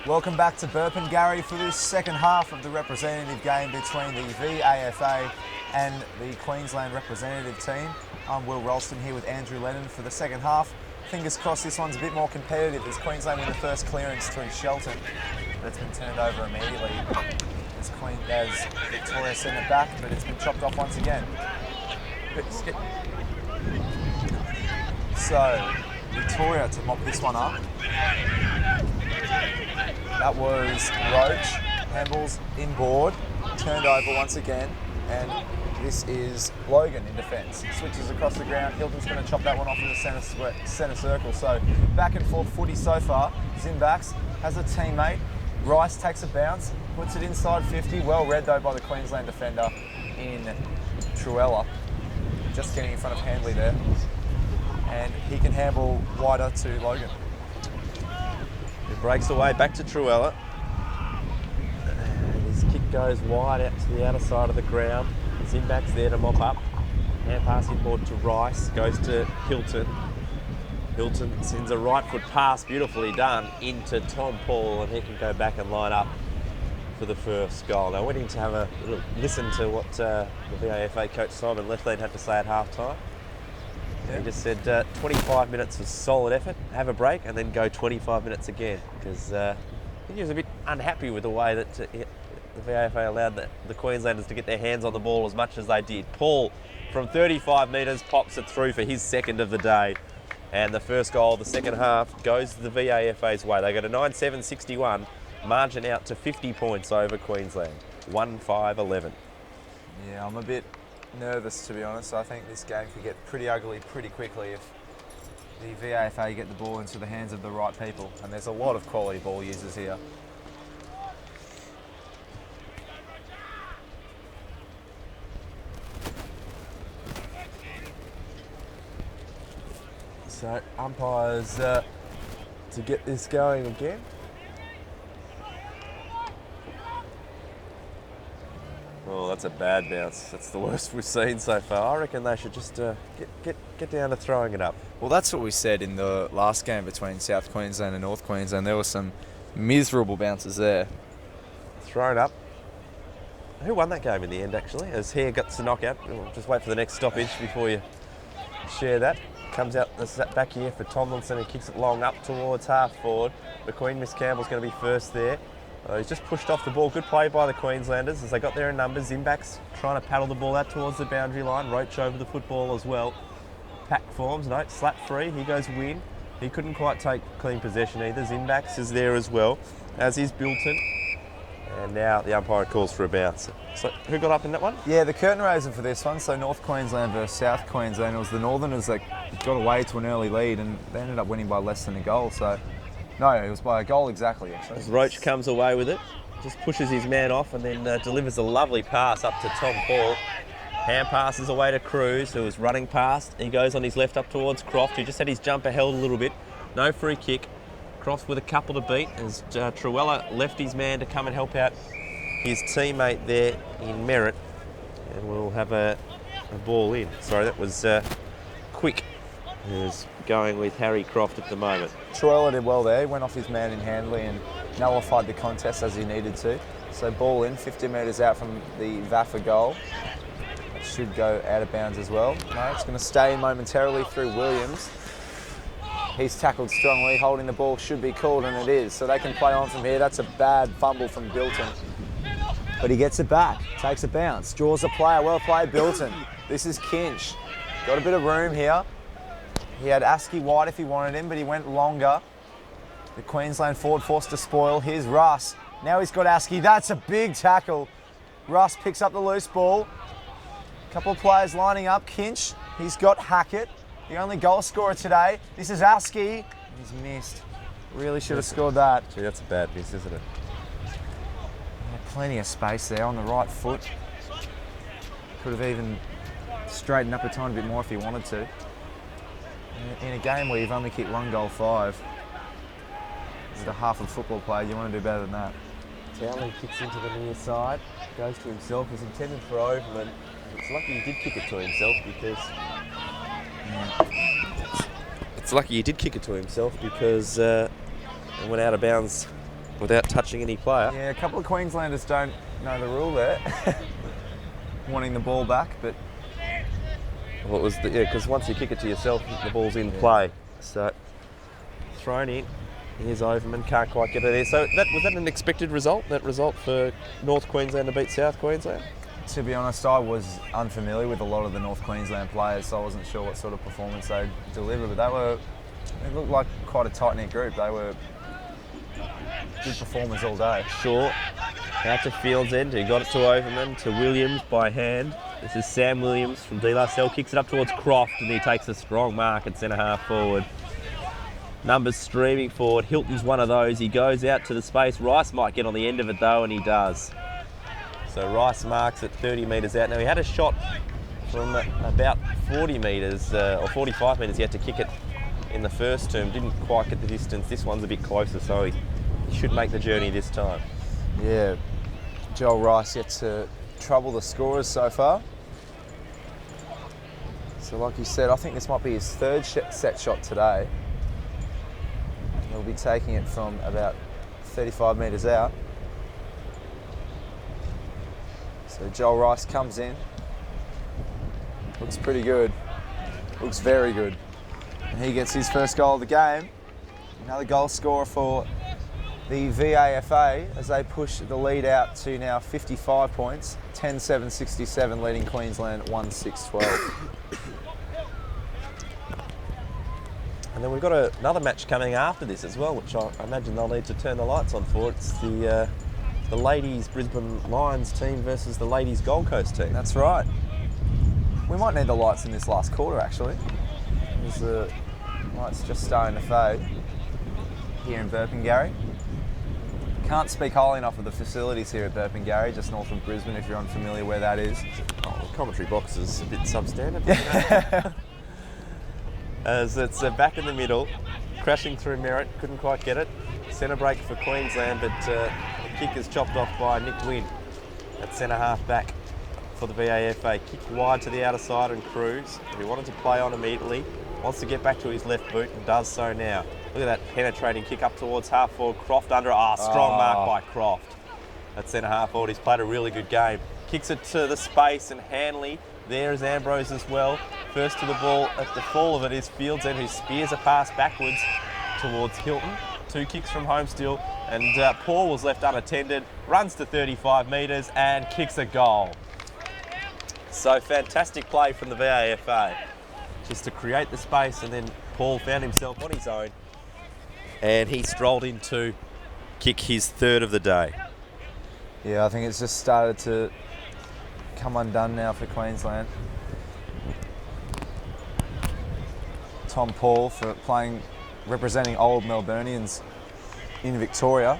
Welcome back to Burpengary for this second half of the representative game between the VAFA and the Queensland representative team. I'm Will Ralston here with Andrew Lennon for the second half. Fingers crossed this one's a bit more competitive as Queensland win the first clearance through Shelton. But it's been turned over immediately as Victoria sent it back, but it's been chopped off once again. So, Victoria to mop this one up. That was Roach, handles inboard, turned over once again, and this is Logan in defence. Switches across the ground, Hilton's going to chop that one off in the centre circle. So back and forth footy so far. Zimbacks has a teammate. Rice takes a bounce, puts it inside 50. Well read though by the Queensland defender in Truella. Just getting in front of Handley there. And he can handle wider to Logan. It breaks away back to Truella. And his kick goes wide out to the outer side of the ground. Zimbacks there to mop up. Hand pass inboard to Rice, goes to Hilton. Hilton sends a right foot pass, beautifully done, into Tom Paul, and he can go back and line up for the first goal. Now, waiting to have a little listen to what the VAFA coach Simon Lethlean had to say at half time. He just said 25 minutes of solid effort, have a break, and then go 25 minutes again. Because I think he was a bit unhappy with the way that the VAFA allowed the Queenslanders to get their hands on the ball as much as they did. Paul, from 35 metres, pops it through for his second of the day. And the first goal of the second half goes the VAFA's way. They go to 9-7-61, margin out to 50 points over Queensland. 1-5-11. Yeah, I'm a bit nervous, to be honest. I think this game could get pretty ugly pretty quickly if the VAFA get the ball into the hands of the right people, and there's a lot of quality ball users here. So umpires to get this going again. Oh, that's a bad bounce. That's the worst we've seen so far. I reckon they should just get down to throwing it up. Well, that's what we said in the last game between South Queensland and North Queensland. There were some miserable bounces there. Thrown up. Who won that game in the end, actually? As Hare gets the knockout. We'll just wait for the next stoppage before you share that. Comes out the back here for Tomlinson and kicks it long up towards half forward. McQueen, Miss Campbell's going to be first there. He's just pushed off the ball. Good play by the Queenslanders as they got there in numbers. Zimbacks trying to paddle the ball out towards the boundary line. Roach over the football as well. Pack forms, no, slap free. He goes win. He couldn't quite take clean possession either. Zimbacks is there as well, as is Bilton. And now the umpire calls for a bounce. So who got up in that one? Yeah, the curtain raiser for this one. So North Queensland versus South Queensland. It was the Northerners that got away to an early lead and they ended up winning by less than a goal. So no, it was by a goal exactly. Actually. As Roach comes away with it, just pushes his man off and then delivers a lovely pass up to Tom Paul. Hand passes away to Cruz, who was running past. He goes on his left up towards Croft, who just had his jumper held a little bit. No free kick. Croft with a couple to beat as Truella left his man to come and help out his teammate there in Merritt. And we'll have a ball in. Sorry, that was Quick, who's going with Harry Croft at the moment. Truella did well there. He went off his man in Handley and nullified the contest as he needed to. So ball in, 50 metres out from the VAFA goal. It should go out of bounds as well. No, it's going to stay momentarily through Williams. He's tackled strongly, holding the ball should be called, and it is. So they can play on from here. That's a bad fumble from Bilton. But he gets it back, takes a bounce, draws a player. Well played, Bilton. This is Kinch. Got a bit of room here. He had Askey wide if he wanted him, but he went longer. The Queensland forward forced to spoil. Here's Russ. Now he's got Askey. That's a big tackle. Russ picks up the loose ball. A couple of players lining up. Kinch, he's got Hackett, the only goal scorer today. This is Askey. He's missed. Really should have scored that. Gee, that's a bad miss, isn't it? Plenty of space there on the right foot. Could have even straightened up a tiny bit more if he wanted to. In a game where you've only kicked 1 goal 5, as a half of football player, you want to do better than that. Townley kicks into the near side, goes to himself, was intended for Overman. It's lucky he did kick it to himself because... It's lucky he did kick it to himself because it went out of bounds without touching any player. Yeah, a couple of Queenslanders don't know the rule there. Wanting the ball back, but... Well, it was because once you kick it to yourself, the ball's in play. So, thrown in. Here's Overman, can't quite get it there. So, was that an expected result, that result for North Queensland to beat South Queensland? To be honest, I was unfamiliar with a lot of the North Queensland players, so I wasn't sure what sort of performance they'd deliver, but they looked like quite a tight-knit group. They were good performers all day. Short, out to Fields end, who got it to Overman, to Williams by hand. This is Sam Williams from De La Salle, kicks it up towards Croft, and he takes a strong mark at centre-half forward. Numbers streaming forward. Hilton's one of those. He goes out to the space. Rice might get on the end of it though, and he does. So Rice marks at 30 metres out. Now he had a shot from about 40 metres or 45 metres. He had to kick it in the first term. Didn't quite get the distance. This one's a bit closer, so he should make the journey this time. Yeah, Joel Rice yet to trouble the scorers so far. So like you said, I think this might be his third set shot today. He'll be taking it from about 35 metres out. So Joel Rice comes in. Looks pretty good. Looks very good. And he gets his first goal of the game. Another goal scorer for the VAFA as they push the lead out to now 55 points. 10-7-67 leading Queensland 1-6-12. And then we've got another match coming after this as well, which I imagine they'll need to turn the lights on for. It's the ladies Brisbane Lions team versus the ladies Gold Coast team. That's right. We might need the lights in this last quarter actually. As the lights just starting to fade here in Burpengary. Can't speak highly enough of the facilities here at Burpengary, just north of Brisbane if you're unfamiliar where that is. Oh, the commentary box is a bit substandard. As it's back in the middle, crashing through Merritt, couldn't quite get it. Centre break for Queensland, but the kick is chopped off by Nick Wynn at centre half back for the VAFA. Kick wide to the outer side and Cruz, who wanted to play on immediately, wants to get back to his left boot and does so now. Look at that penetrating kick up towards half forward. Croft under, strong mark by Croft at centre half forward. He's played a really good game. Kicks it to the space and Handley. There is Ambrose as well. First to the ball at the fall of it is Fields who spears a pass backwards towards Hilton. 2 kicks from home still, and Paul was left unattended, runs to 35 metres and kicks a goal. So fantastic play from the VAFA, just to create the space, and then Paul found himself on his own and he strolled in to kick his third of the day. Yeah, I think it's just started to come undone now for Queensland. Tom Paul for representing old Melburnians in Victoria.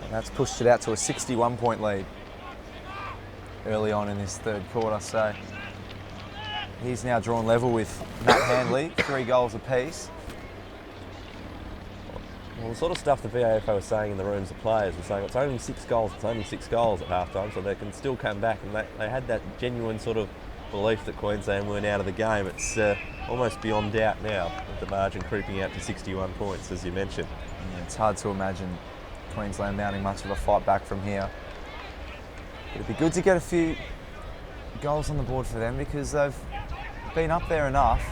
And that's pushed it out to a 61-point lead early on in this third quarter. So he's now drawn level with Matt Handley, 3 goals apiece. Well, the sort of stuff the VAFA was saying in the rooms of players was saying it's only 6 goals at half-time, so they can still come back, and they had that genuine sort of belief that Queensland weren't out of the game. It's almost beyond doubt now, with the margin creeping out to 61 points, as you mentioned. Yeah, it's hard to imagine Queensland mounting much of a fight back from here. It'd be good to get a few goals on the board for them because they've been up there enough.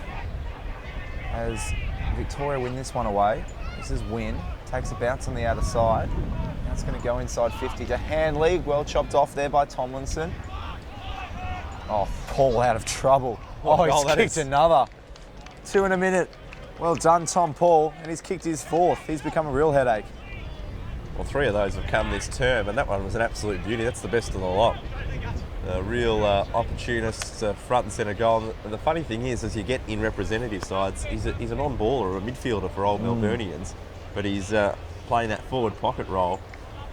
As Victoria win this one away. This is Wynn, takes a bounce on the outer side. Now it's going to go inside 50 to Handley, well chopped off there by Tomlinson. Oh, Paul out of trouble. Oh, he's kicked another. 2 in a minute. Well done, Tom Paul, and he's kicked his 4th. He's become a real headache. Well, 3 of those have come this term, and that one was an absolute beauty. That's the best of the lot. A real opportunist, front and centre goal. And the funny thing is, as you get in representative sides, he's an on-baller, a midfielder for old Melburnians, but he's playing that forward pocket role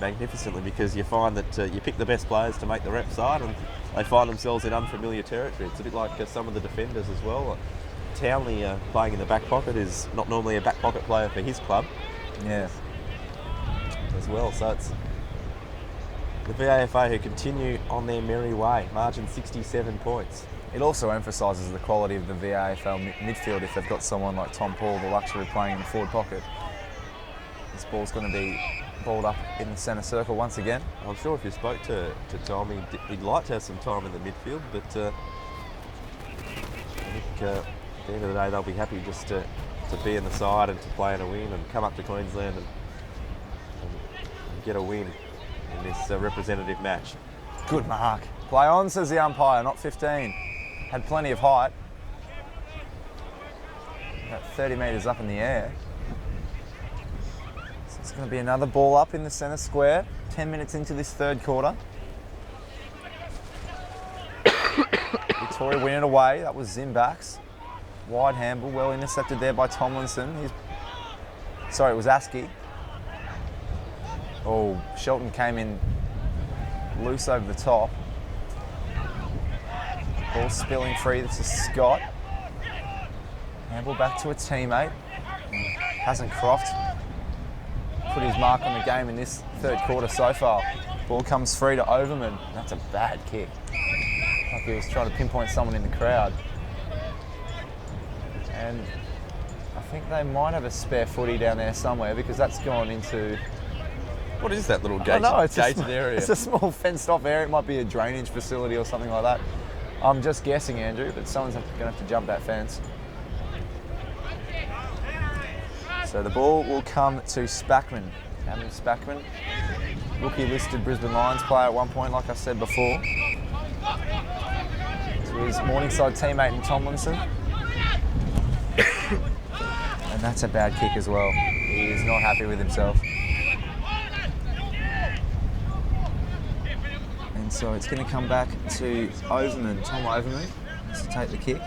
magnificently because you find that you pick the best players to make the rep side and they find themselves in unfamiliar territory. It's a bit like some of the defenders as well. Townley playing in the back pocket is not normally a back pocket player for his club. Yeah. As well, so it's the VAFA who continue on their merry way, margin 67 points. It also emphasises the quality of the VAFL midfield if they've got someone like Tom Paul, the luxury of playing in the forward pocket. This ball's going to be balled up in the centre circle once again. I'm sure if you spoke to Tom, he'd like to have some time in the midfield, but I think at the end of the day they'll be happy just to be in the side and to play in a win and come up to Queensland and get a win in this representative match. Good mark. Play on, says the umpire, not 15. Had plenty of height. About 30 metres up in the air. So it's going to be another ball up in the centre square. 10 minutes into this third quarter. Victoria win it away. That was Zimbacks. Wide handball, well intercepted there by Tomlinson. Sorry, it was Askey. Oh, Shelton came in loose over the top. Ball spilling free. This is Scott. Handball back to a teammate. Hasn't Croft put his mark on the game in this third quarter so far. Ball comes free to Overman. That's a bad kick. Like he was trying to pinpoint someone in the crowd. And I think they might have a spare footy down there somewhere because that's gone into... What is that little gated area? It's a small fenced-off area. It might be a drainage facility or something like that. I'm just guessing, Andrew, but someone's going to have to jump that fence. So the ball will come to Spackman. Adam Spackman, rookie-listed Brisbane Lions player at one point, like I said before. To his Morningside teammate in Tomlinson. And that's a bad kick as well. He is not happy with himself. And so it's going to come back to Overman, Tom Overman, to take the kick.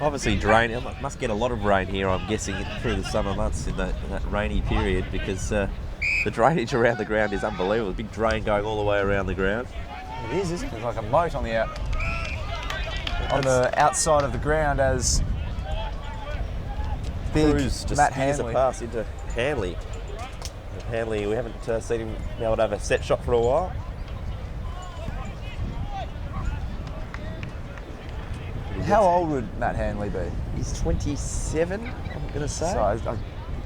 Obviously it must get a lot of rain here, I'm guessing, through the summer months in that rainy period, because the drainage around the ground is unbelievable. A big drain going all the way around the ground. It is, isn't it? It's like a moat on the outside of the ground as big just Matt steers Handley. a pass into Handley. And Handley, we haven't seen him be able to have a set shot for a while. How old would Matt Handley be? He's 27, I'm going to say. So I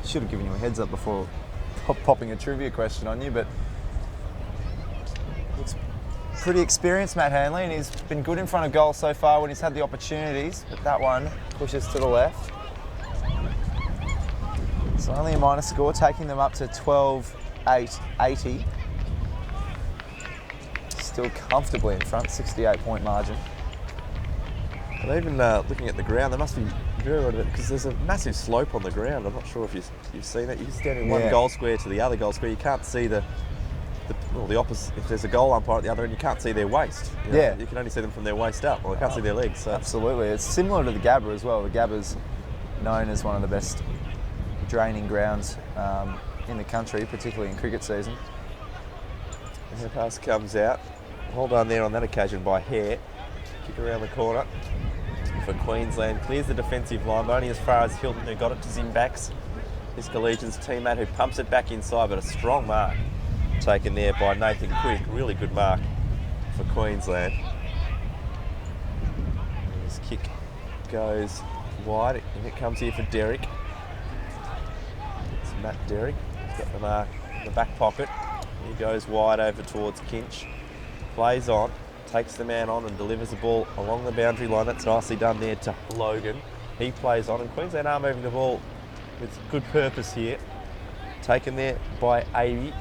should have given you a heads up before popping a trivia question on you, but looks pretty experienced, Matt Handley, and he's been good in front of goal so far when he's had the opportunities, but that one pushes to the left. So only a minor score, taking them up to 12-8-80. Still comfortably in front, 68-point margin. But even looking at the ground, there must be very good because there's a massive slope on the ground. I'm not sure if you've seen it. You're standing one goal square to the other goal square. You can't see the opposite. If there's a goal umpire at the other end, you can't see their waist. You know, you can only see them from their waist up, or you can't see their legs. So. Absolutely. It's similar to the Gabba as well. The Gabba's known as one of the best draining grounds in the country, particularly in cricket season. And the pass comes out. Hold on there on that occasion by Hare. Kick around the corner for Queensland. Clears the defensive line, but only as far as Hilton, who got it to Zimbacks. His Collegians teammate who pumps it back inside, but a strong mark taken there by Nathan Quick. Really good mark for Queensland. His kick goes wide, and it comes here for Derrick. It's Matt Derrick. He's got the mark in the back pocket. He goes wide over towards Kinch. Plays on. Takes the man on and delivers the ball along the boundary line. That's nicely done there to Logan. He plays on, and Queensland are moving the ball with good purpose here. Taken there by Addy.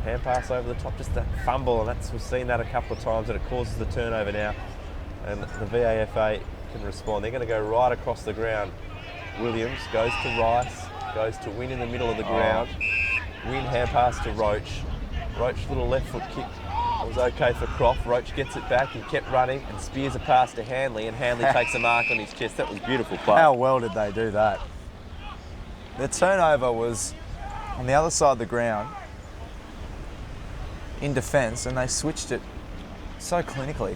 Hand pass over the top, just a fumble, and we've seen that a couple of times, and it causes the turnover now. And the VAFA can respond. They're going to go right across the ground. Williams goes to Rice, goes to Win in the middle of the ground. Win hand pass to Roach. Roach, little left foot kick. It was okay for Croft. Roach gets it back. He kept running and spears a pass to Handley, and Handley takes a mark on his chest. That was beautiful play. How well did they do that? The turnover was on the other side of the ground in defence, and they switched it so clinically,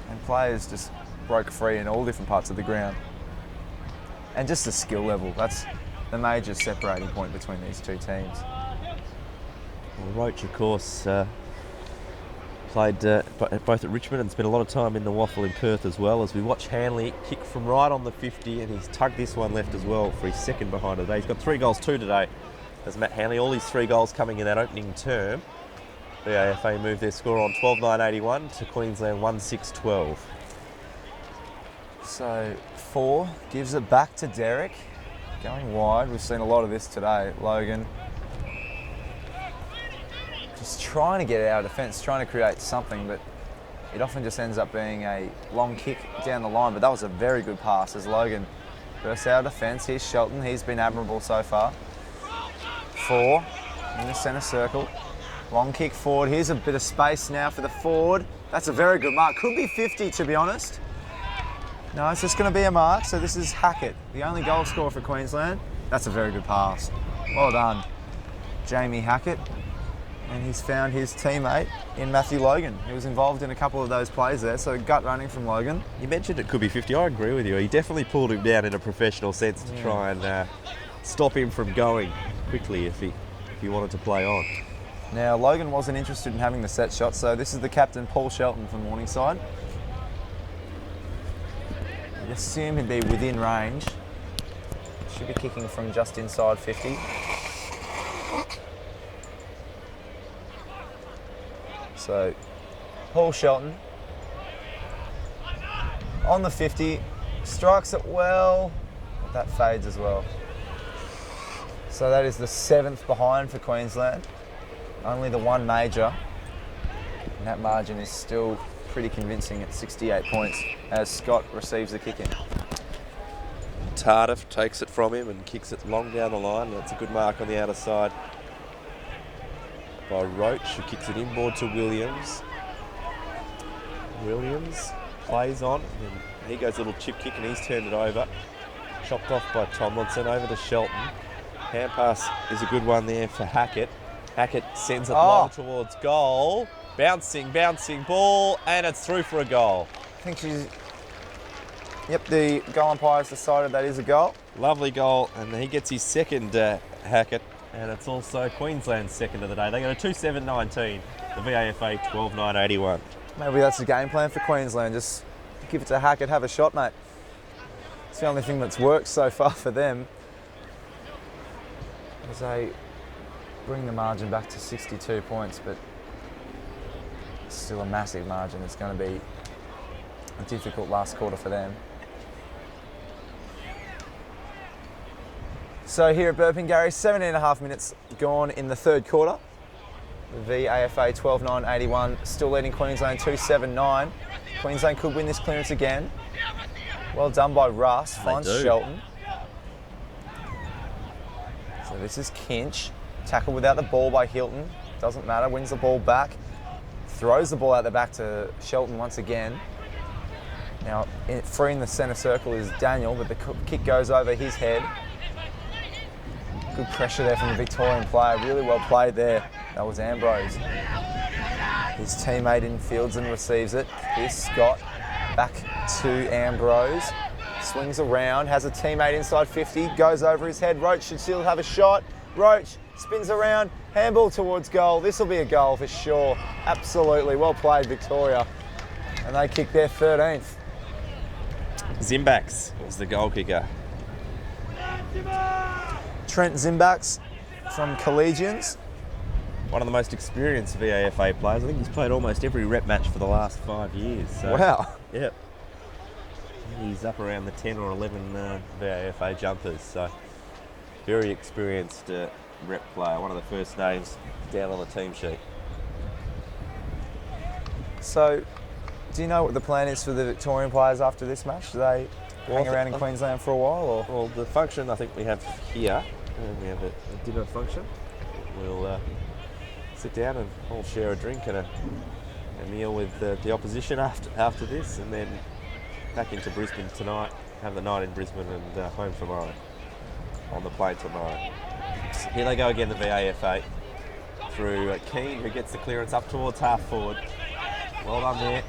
and players just broke free in all different parts of the ground. And just the skill level, that's the major separating point between these two teams. Well, Roach, of course, Played both at Richmond and spent a lot of time in the Waffle in Perth as well. As we watch Handley kick from right on the 50, and he's tugged this one left as well for his second behind today. He's got 3 goals, 2 today. As Matt Handley, all his 3 goals coming in that opening term. The VAFA moved their score on 12-9-81 to Queensland 1-6-12. So 4 gives it back to Derek. Going wide. We've seen a lot of this today. Logan just trying to get out of defence, trying to create something, but it often just ends up being a long kick down the line. But that was a very good pass as Logan bursts out of defence. Here's Shelton. He's been admirable so far. 4 in the centre circle. Long kick forward. Here's a bit of space now for the forward. That's a very good mark. Could be 50, to be honest. No, it's just going to be a mark. So this is Hackett, the only goal scorer for Queensland. That's a very good pass. Well done, Jamie Hackett. And he's found his teammate in Matthew Logan. He was involved in a couple of those plays there, so gut running from Logan. You mentioned it could be 50. I agree with you. He definitely pulled him down in a professional sense to try and stop him from going quickly if he wanted to play on. Now, Logan wasn't interested in having the set shot, so this is the captain, Paul Shelton from Morningside. You'd assume he'd be within range. Should be kicking from just inside 50. So, Paul Shelton on the 50, strikes it well, but that fades as well. So that is the 7th behind for Queensland. Only the 1 major, and that margin is still pretty convincing at 68 points as Scott receives the kick in. Tardif takes it from him and kicks it long down the line. That's a good mark on the outer side by Roach, who kicks it inboard to Williams. Williams plays on, and he goes a little chip kick and he's turned it over. Chopped off by Tomlinson, over to Shelton. Hand pass is a good one there for Hackett. Hackett sends it long towards goal. Bouncing ball, and it's through for a goal. I think she's... Yep, the goal umpire's decided that is a goal. Lovely goal, and he gets his second, Hackett. And it's also Queensland's second of the day. They go to 2-7-19. The VAFA 12-9-81. Maybe that's the game plan for Queensland. Just give it to Hackett, have a shot, mate. It's the only thing that's worked so far for them. As they bring the margin back to 62 points, but it's still a massive margin. It's going to be a difficult last quarter for them. So here at Burpengary, 17.5 minutes gone in the 3rd quarter. The VAFA 12-9-81 still leading Queensland 2-7-9. Queensland could win this clearance again. Well done by Russ, finds Shelton. So this is Kinch. Tackle without the ball by Hilton. Doesn't matter, wins the ball back. Throws the ball out the back to Shelton once again. Now, free in the centre circle is Daniel, but the kick goes over his head. Good pressure there from the Victorian player. Really well played there. That was Ambrose. His teammate in fields and receives it. Here's Scott. Back to Ambrose. Swings around. Has a teammate inside 50. Goes over his head. Roach should still have a shot. Roach spins around. Handball towards goal. This will be a goal for sure. Absolutely. Well played, Victoria. And they kick their 13th. Zimbax was the goal kicker. Trent Zimbax from Collegians. One of the most experienced VAFA players. I think he's played almost every rep match for the last 5 years. So, wow. Yep. He's up around the 10 or 11 VAFA jumpers. So very experienced rep player. One of the first names down on the team sheet. So, do you know what the plan is for the Victorian players after this match? Do they hang around in Queensland for a while? Or? Well, the function I think we have here, we have a dinner function. We'll sit down and all share a drink and a meal with the opposition after this, and then back into Brisbane tonight, have the night in Brisbane, and home tomorrow, on the plane tomorrow. So here they go again, the VAFA, through Keane, who gets the clearance up towards half forward. Well done there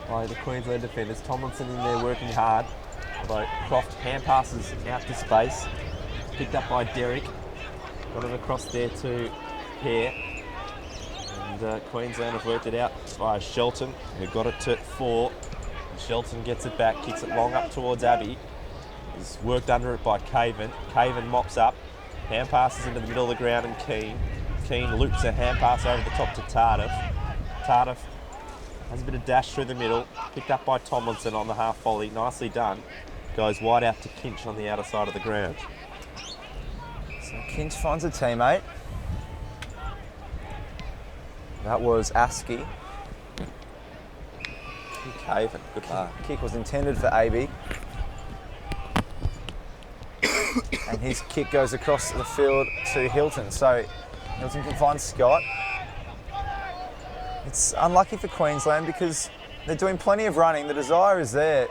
by the Queensland defenders. Tomlinson in there working hard. Although Croft hand passes out to space. Picked up by Derek. Got it across there to Hare. And Queensland have worked it out via Shelton, who got it to 4. And Shelton gets it back, kicks it long up towards Abbey. Is worked under it by Caven. Caven mops up, hand passes into the middle of the ground and Keane. Keane loops a hand pass over the top to Tardif. Tardif has a bit of dash through the middle, picked up by Tomlinson on the half volley, nicely done. Goes wide out to Kinch on the outer side of the ground. So Kinch finds a teammate. That was Askey. Caven, good kick. Kick was intended for AB. And his kick goes across the field to Hilton. So Hilton can find Scott. It's unlucky for Queensland because they're doing plenty of running. The desire is there.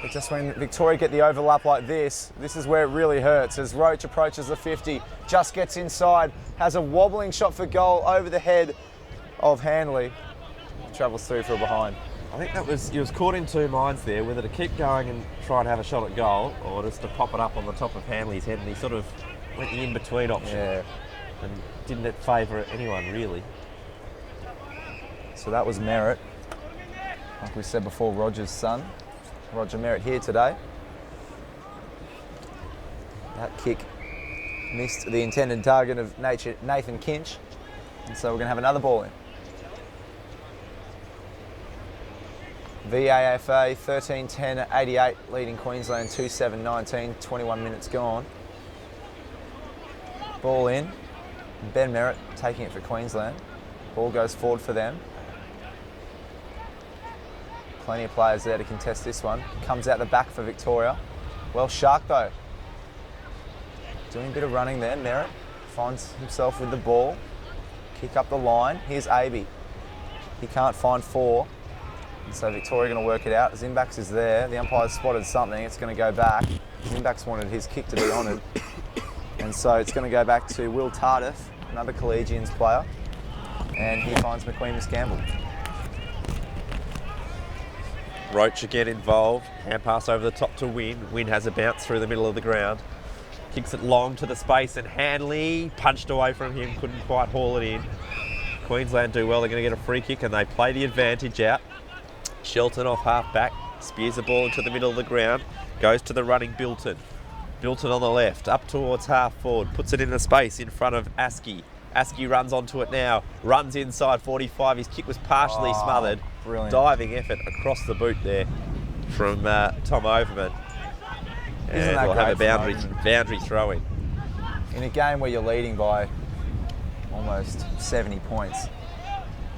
But just when Victoria get the overlap like this is where it really hurts. As Roach approaches the 50, just gets inside, has a wobbling shot for goal over the head of Handley. Travels through for a behind. I think he was caught in two minds there, whether to keep going and try and have a shot at goal or just to pop it up on the top of Handley's head, and he sort of went the in-between option. Yeah. And didn't favour anyone really. So that was Merritt. Like we said before, Roger's son. Roger Merritt here today. That kick missed the intended target of Nathan Kinch. And so we're going to have another ball in. VAFA 13-10-88, leading Queensland 2-7-19, 21 minutes gone. Ball in. Ben Merritt taking it for Queensland. Ball goes forward for them. Plenty of players there to contest this one. Comes out the back for Victoria. Well, Shark though. Doing a bit of running there. Merritt finds himself with the ball. Kick up the line. Here's Aby. He can't find 4. And so Victoria going to work it out. Zimbaks is there. The umpire's spotted something. It's going to go back. Zimbaks wanted his kick to be honoured. And so it's going to go back to Will Tardif, another Collegians player. And he finds McQueen Campbell. Roach again involved. Hand pass over the top to Wynn. Wynn has a bounce through the middle of the ground. Kicks it long to the space and Handley punched away from him. Couldn't quite haul it in. Queensland do well. They're going to get a free kick and they play the advantage out. Shelton off half back. Spears the ball into the middle of the ground. Goes to the running Bilton. Bilton on the left. Up towards half forward. Puts it in the space in front of Askey. Askey runs onto it now. Runs inside 45. His kick was partially smothered. Brilliant. Diving effort across the boot there from Tom Overman. And we'll have a boundary throw in. In a game where you're leading by almost 70 points,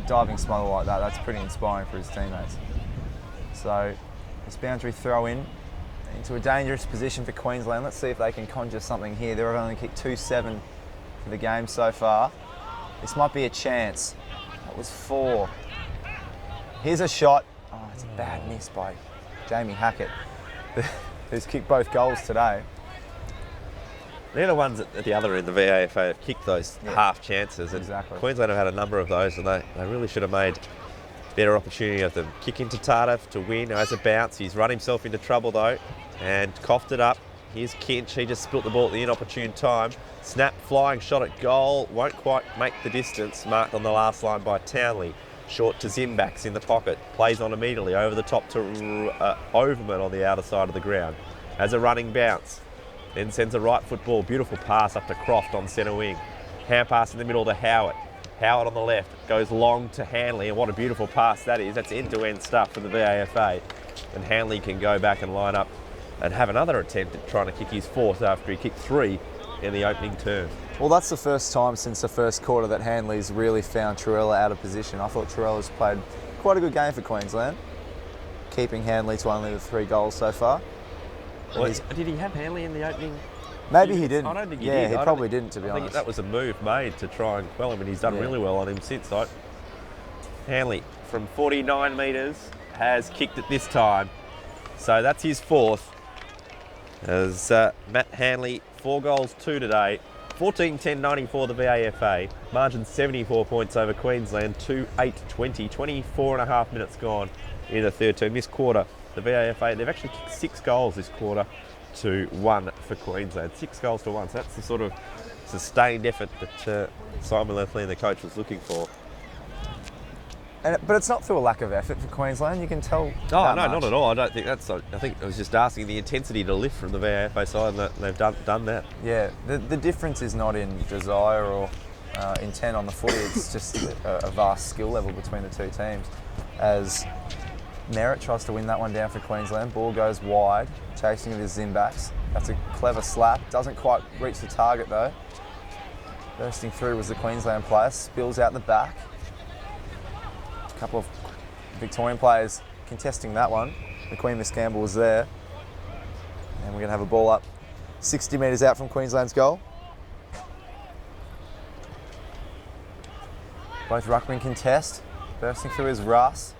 diving smother like that, that's pretty inspiring for his teammates. So this boundary throw in into a dangerous position for Queensland. Let's see if they can conjure something here. They've only kicked 2-7 for the game so far. This might be a chance. That was 4. Here's a shot. Oh, it's a bad miss by Jamie Hackett, who's kicked both goals today. They're the ones at the other end, the VAFA, have kicked those half chances. And exactly. Queensland have had a number of those and they really should have made better opportunity of them. Kick into Tardif to Win as a bounce. He's run himself into trouble though and coughed it up. Here's Kinch. He just spilt the ball at the inopportune time. Snap, flying shot at goal. Won't quite make the distance. Marked on the last line by Townley. Short to Zimbaks in the pocket. Plays on immediately over the top to Overman on the outer side of the ground. Has a running bounce. Then sends a right foot ball. Beautiful pass up to Croft on centre wing. Hand pass in the middle to Howard. Howard on the left. Goes long to Handley. And what a beautiful pass that is. That's end-to-end stuff for the VAFA. And Handley can go back and line up and have another attempt at trying to kick his 4th after he kicked 3 in the opening term. Well, that's the first time since the first quarter that Handley's really found Trurella out of position. I thought Trurella's played quite a good game for Queensland, keeping Handley to only the 3 goals so far. Well, did he have Handley in the opening? Maybe he didn't. I don't think he did. Yeah, he probably didn't, to be honest. I think that was a move made to try and quell him, and he's done really well on him since. Though. Handley, from 49 metres, has kicked it this time. So that's his 4th. As Matt Handley, 4 goals, 2 today. 14-10-94 the VAFA. Margin 74 points over Queensland, 2-8-20. 24 and a half minutes gone in the third term. This quarter, the VAFA, they've actually kicked 6 goals this quarter to 1 for Queensland. 6 goals to 1. So that's the sort of sustained effort that Simon Lefley and the coach was looking for. But it's not through a lack of effort for Queensland. You can tell. Oh, that no, much. not at all. I don't think that's. I think I was just asking the intensity to lift from the VAFA side, and they've done that. Yeah, the difference is not in desire or intent on the footy. It's just a vast skill level between the two teams. As Merritt tries to win that one down for Queensland, ball goes wide, chasing it is Zimbaks. That's a clever slap. Doesn't quite reach the target though. Bursting through was the Queensland player. Spills out the back. A couple of Victorian players contesting that one. The Queen Miss Campbell was there. And we're going to have a ball up 60 metres out from Queensland's goal. Both ruckmen contest. Bursting through is Russ.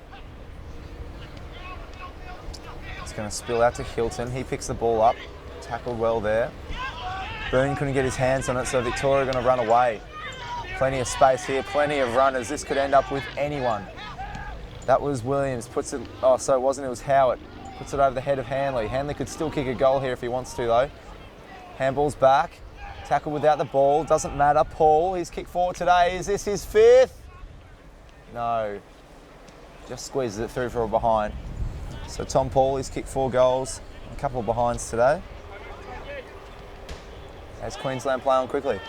It's going to spill out to Hilton. He picks the ball up. Tackled well there. Boone couldn't get his hands on it, so Victoria are going to run away. Plenty of space here, plenty of runners. This could end up with anyone. That was Williams, puts it, oh, so it wasn't, it was Howard. Puts it over the head of Handley. Handley could still kick a goal here if he wants to though. Handball's back, tackle without the ball, doesn't matter. Paul, he's kicked forward today. Is this his fifth? No, just squeezes it through for a behind. So Tom Paul, he's kicked 4 goals, a couple of behinds today. As Queensland play on quickly.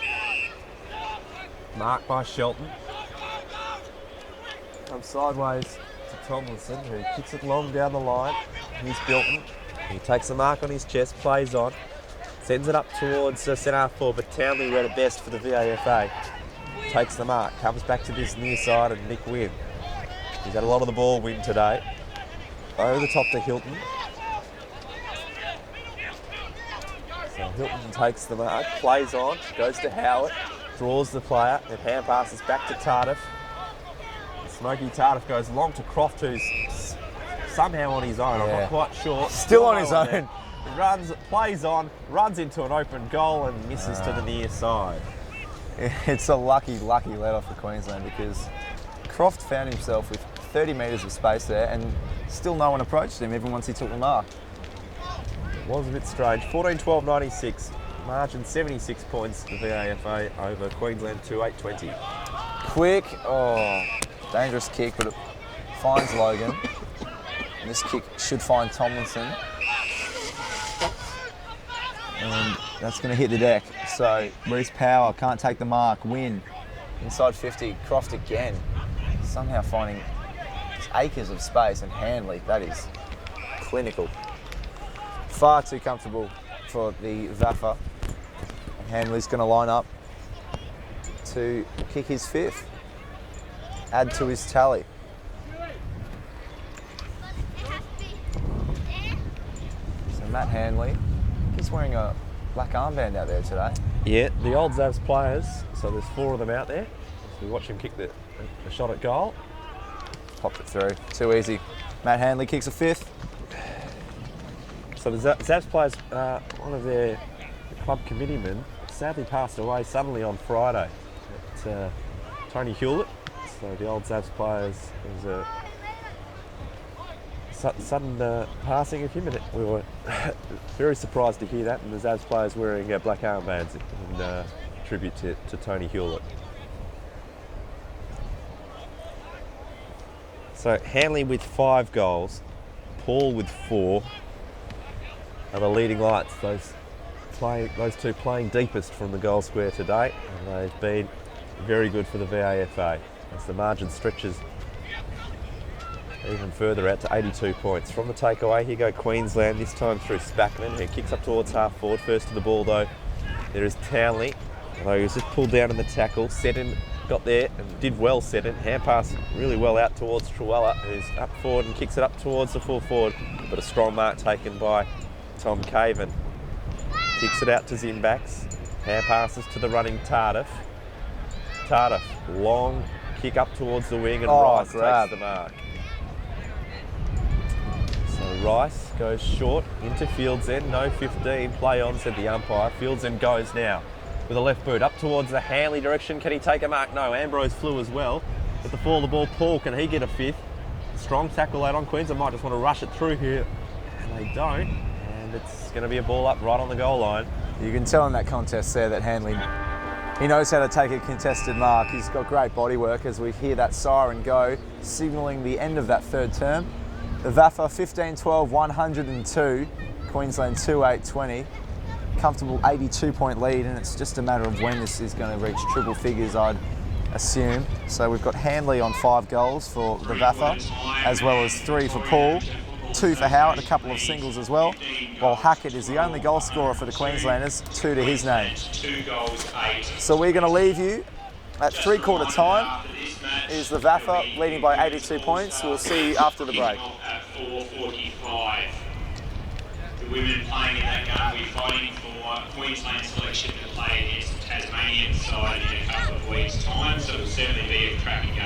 Marked by Shelton. Comes sideways to Tomlinson, who kicks it long down the line. Here's Bilton. He takes the mark on his chest, plays on, sends it up towards centre half forward, but Townley read it best for the VAFA. Takes the mark, comes back to this near side, and Nick Wynn. He's had a lot of the ball win today. Over the top to Hilton. So Hilton takes the mark, plays on, goes to Howard, draws the player, and hand passes back to Tardif. Smokey Tardif goes long to Croft, who's somehow on his own. I'm not quite sure. Still on his own. Runs, plays on, runs into an open goal and misses to the near side. It's a lucky let off for Queensland because Croft found himself with 30 metres of space there and still no one approached him even once he took the mark. It was a bit strange. 14-12-96, margin 76 points to the VAFA over Queensland 2-8-20. Quick, oh, dangerous kick, but it finds Logan. And this kick should find Tomlinson. And that's going to hit the deck. So Reece Power can't take the mark. Win. Inside 50, Croft again. Somehow finding just acres of space, and Handley, that is clinical. Far too comfortable for the VAFA. And Handley's going to line up to kick his 5th. Add to his tally. So Matt Handley, he's wearing a black armband out there today. Yeah, the old Zavs players, so there's 4 of them out there. So we watch him kick the shot at goal. Popped it through, too easy. Matt Handley kicks a 5th. So the Zavs players, one of their club committeemen sadly passed away suddenly on Friday. It's Tony Hewlett. So the old Zavs players, there was a sudden passing of him, and we were very surprised to hear that, and the Zavs players wearing black armbands in tribute to Tony Hewlett. So Handley with 5 goals, Paul with 4 are the leading lights, those 2 playing deepest from the goal square today, and they've been very good for the VAFA as the margin stretches even further out to 82 points. From the takeaway, here go Queensland, this time through Spackman, who kicks up towards half forward. First to the ball though, there is Townley, although he was just pulled down in the tackle. Seddon got there and did well, Seddon. Hand pass really well out towards Truella, who's up forward and kicks it up towards the full forward, but a strong mark taken by Tom Caven. Kicks it out to Zimbaks. Hand passes to the running Tardif. Tardif, long kick up towards the wing, and Rice takes the mark. So Rice goes short into Fields End, no 15, play on, said the umpire. Fields End goes now with a left boot up towards the Handley direction. Can he take a mark? No, Ambrose flew as well. At the fall of the ball, Paul, can he get a 5th? Strong tackle out on Queensland, might just want to rush it through here, and they don't. And it's going to be a ball up right on the goal line. You can tell in that contest there that Handley He knows how to take a contested mark. He's got great body work as we hear that siren go, signalling the end of that third term. The VAFA 15-12, 102, Queensland 2-8-20. Comfortable 82-point lead, and it's just a matter of when this is going to reach triple figures, I'd assume. So we've got Handley on 5 goals for the VAFA, as well as 3 for Paul, 2 for Howard, a couple of singles as well, while Hackett is the only goal scorer for the Queenslanders, 2 to his name. So we're going to leave you at 3/4 time. Is the VAFA leading by 82 points. We'll see you after the break. The women playing in that game will be fighting for Queensland selection to play against the Tasmanian side in a couple of weeks' time, so it'll certainly be a cracking game.